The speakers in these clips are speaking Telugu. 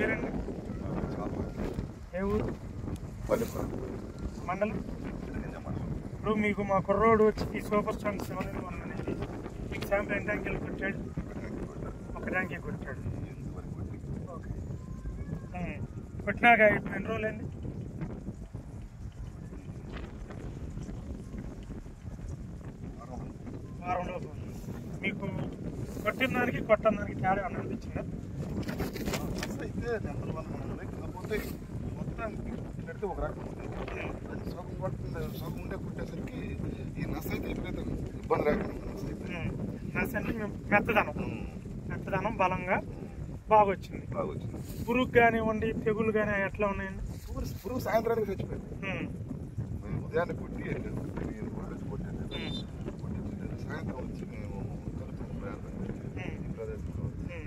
పేరండి? ఏ ఊరు? మండలం? ఇప్పుడు మీకు మా కుర్రోడు వచ్చి ఈ సూపర్ స్టాండ్ 7-in-1 అనేది మీకు శాంపుల్ ఎన్ని ట్యాంకీలు కొట్టాడు? ఒక ట్యాంకీ కొట్టాడు. ఓకే. కొట్టినాక ఇప్పుడు ఎన్ని రోజులు అయింది? వారం రోజులు. మీకు కొట్టిన దానికి కొట్టిన దానికి తేడా అని అనిపించిందా? అయితే నెంబర్ 1 ఉంది. కాకపోతే మొత్తానికి పెడితే ఒక రకం ఉంది. సగం పడుతుంది, సగం ఉండే కుట్టేసరికి ఈ నస అయితే విపరీతంగా ఇబ్బంది లేకుండా నస అంటే మెత్తదనం బలంగా బాగా వచ్చింది. పురుగు కానివ్వండి, తెగులు కానీ ఎట్లా ఉన్నాయండి? పురుగు సాయంత్రానికి చచ్చిపోయింది. ఉదయాన్నే కొట్టి కొట్టాను. సాయంత్రం వచ్చి మేము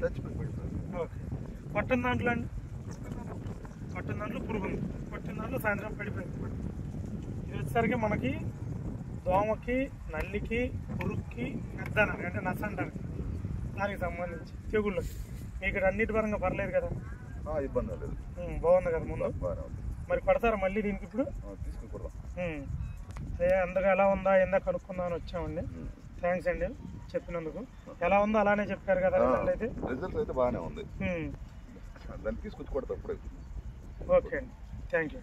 చచ్చిపోయి పడిపోయింది. ఓకే. కొట్టిన దాంట్లో అండి? కొట్టిన దాంట్లో పురుగు ఉంది, కొట్టిన దాంట్లో సాయంత్రం పడిపోయింది. ఇది వచ్చేసరికి మనకి దోమకి, నల్లికి, పురుగుకి, మెద్దనానికి అంటే నస అంటారు, దానికి సంబంధించి తెగుళ్ళకి మీకు అన్నిటి పరంగా పర్లేదు కదా? ఇబ్బంది లేదు, బాగుంది కదా ముందు? మరి పడతారా మళ్ళీ దీనికి ఇప్పుడు? అదే అందుకు ఎలా ఉందా ఏందా కనుక్కుందా అని వచ్చామండి. థ్యాంక్స్ అండి చెప్పినందుకు. ఎలా ఉందో అలానే చెప్పారు కదా రిజల్ట్ అయితే? రిజల్ట్ అయితే బాగానే ఉంది. దాన్ని తీసుకొచ్చి కొడతా. ఓకే అండి, థ్యాంక్ యూ.